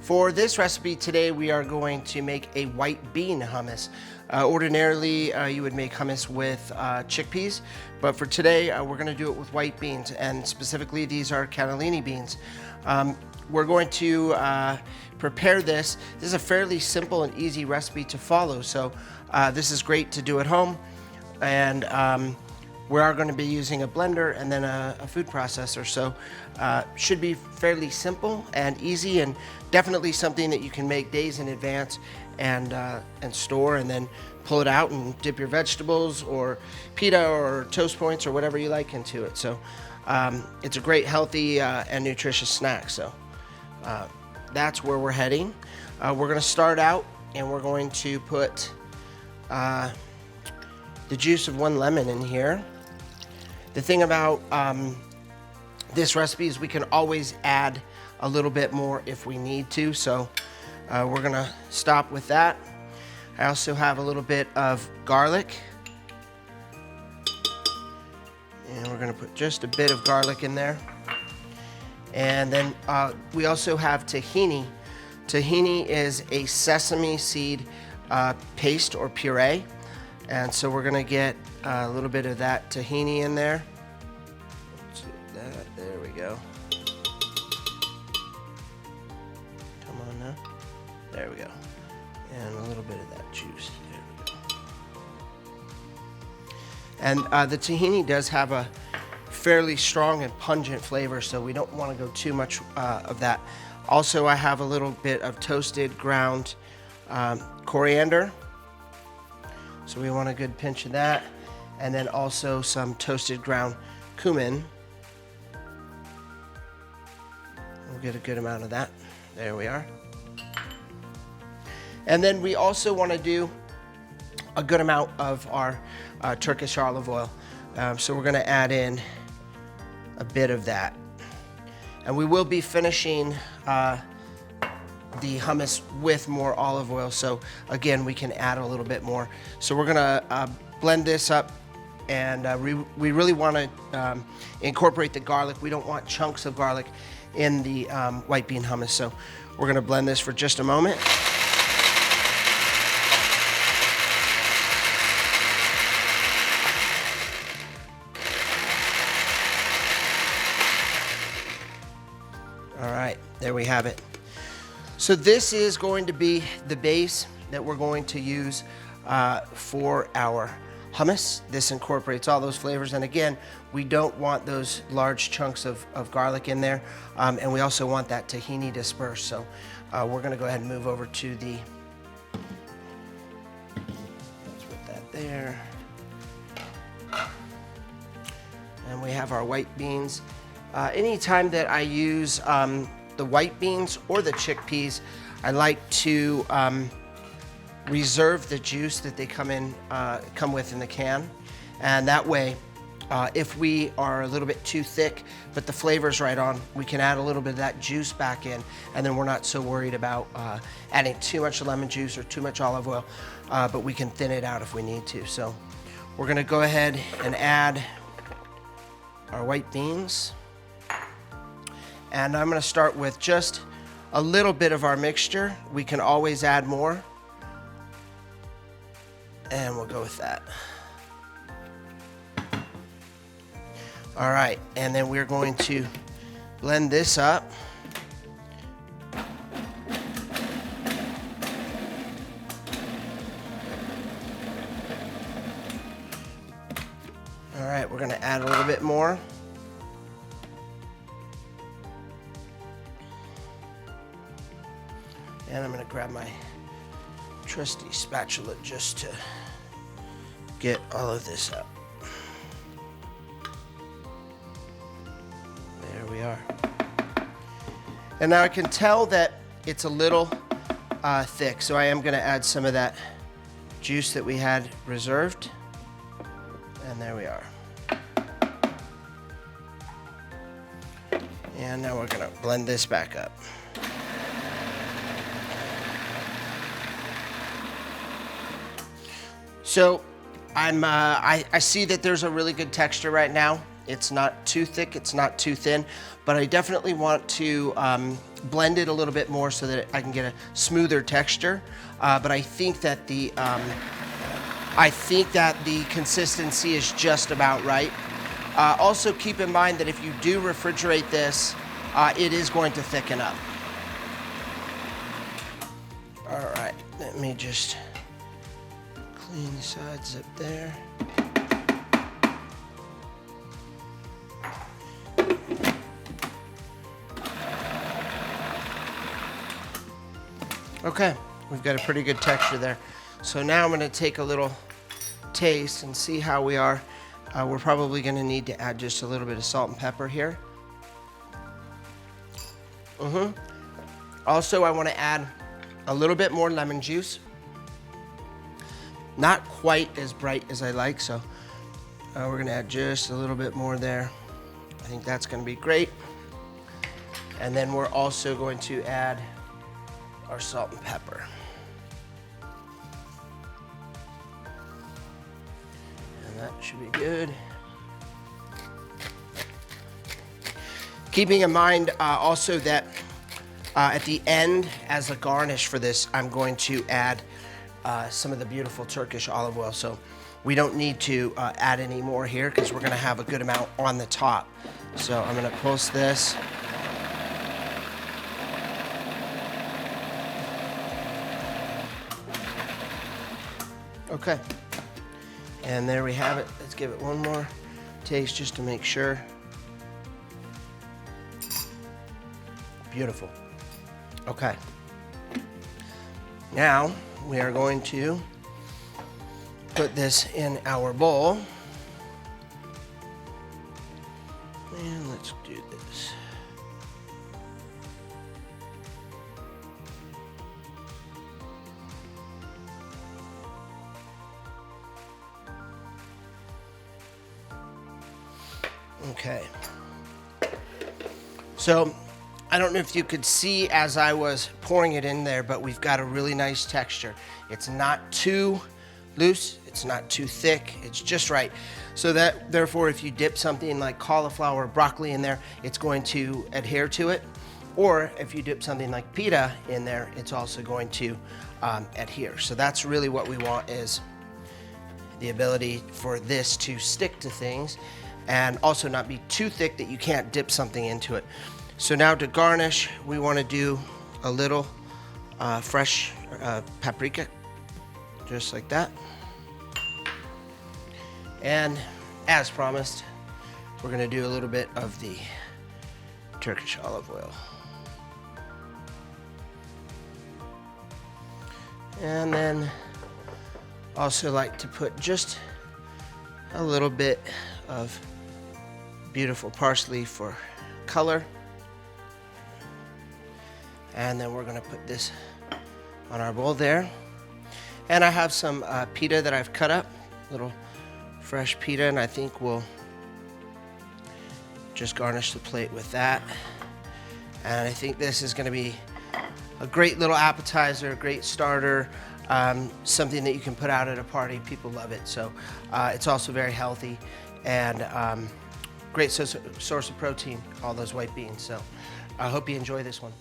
For this recipe today, we are going to make a white bean hummus. Ordinarily, you would make hummus with chickpeas, but for today, we're going to do it with white beans, and specifically, these are cannellini beans. We're going to prepare this. This is a fairly simple and easy recipe to follow, so this is great to do at home. And we are going to be using a blender and then a food processor, so should be fairly simple and easy, and definitely something that you can make days in advance and store, and then pull it out and dip your vegetables or pita or toast points or whatever you like into it. So it's a great, healthy and nutritious snack. So that's where we're heading. We're going to start out and we're going to put the juice of 1 lemon in here. The thing about this recipe is we can always add a little bit more if we need to, so we're gonna stop with that. I also have a little bit of garlic, and we're gonna put just a bit of garlic in there. And then we also have tahini. Tahini is a sesame seed paste or puree. And so we're gonna get a little bit of that tahini in there. Let's do that. There we go. Come on now. There we go. And a little bit of that juice. There we go. And the tahini does have a fairly strong and pungent flavor, so we don't want to go too much of that. Also, I have a little bit of toasted ground coriander. So we want a good pinch of that, and then also some toasted ground cumin. We'll get a good amount of that. There we are. And then we also want to do a good amount of our Turkish olive oil. So we're going to add in a bit of that. And we will be finishing the hummus with more olive oil, so again we can add a little bit more. So we're gonna blend this up, and we really want to incorporate the garlic. We don't want chunks of garlic in the white bean hummus, so we're gonna blend this for just a moment. All right, there we have it. So this is going to be the base that we're going to use for our hummus. This incorporates all those flavors, and again, we don't want those large chunks of garlic in there, and we also want that tahini dispersed. So we're going to go ahead and move over to the, let's put that there, and we have our white beans. Anytime that I use the white beans or the chickpeas, I like to reserve the juice that they come with in the can, and that way, if we are a little bit too thick, but the flavor's right on, we can add a little bit of that juice back in, and then we're not so worried about adding too much lemon juice or too much olive oil, but we can thin it out if we need to. So we're gonna go ahead and add our white beans. And I'm going to start with just a little bit of our mixture. We can always add more. And we'll go with that. All right, and then we're going to blend this up. All right, we're going to add a little bit more. And I'm going to grab my trusty spatula just to get all of this up. There we are. And now I can tell that it's a little thick, so I am going to add some of that juice that we had reserved. And there we are. And now we're going to blend this back up. So I see that there's a really good texture right now It's not too thick, it's not too thin, but I definitely want to blend it a little bit more so that I can get a smoother texture. But I think that the consistency is just about right. Also keep in mind that if you do refrigerate this, it is going to thicken up. All right, let me just clean the sides up there. Okay, we've got a pretty good texture there. So now I'm going to take a little taste and see how we are. We're probably going to need to add just a little bit of salt and pepper here. Also, I want to add a little bit more lemon juice. Not quite as bright as I like, so we're going to add just a little bit more there. I think that's going to be great. And then we're also going to add our salt and pepper. And that should be good. Keeping in mind also that at the end, as a garnish for this, I'm going to add some of the beautiful Turkish olive oil. So we don't need to add any more here because we're going to have a good amount on the top. So I'm going to post this. Okay, and there we have it. Let's give it one more taste just to make sure. Beautiful. Okay, now we are going to put this in our bowl, and let's do this. Okay, so I don't know if you could see as I was pouring it in there, but we've got a really nice texture. It's not too loose, it's not too thick, it's just right. So that, therefore, if you dip something like cauliflower or broccoli in there, it's going to adhere to it. Or if you dip something like pita in there, it's also going to adhere. So that's really what we want, is the ability for this to stick to things and also not be too thick that you can't dip something into it. So now to garnish, we want to do a little fresh paprika, just like that. And as promised, we're going to do a little bit of the Turkish olive oil. And then also like to put just a little bit of beautiful parsley for color. And then we're going to put this on our bowl there. And I have some pita that I've cut up, little fresh pita, and I think we'll just garnish the plate with that. And I think this is going to be a great little appetizer, a great starter, something that you can put out at a party. People love it. So it's also very healthy and great source of protein, all those white beans. So I hope you enjoy this one.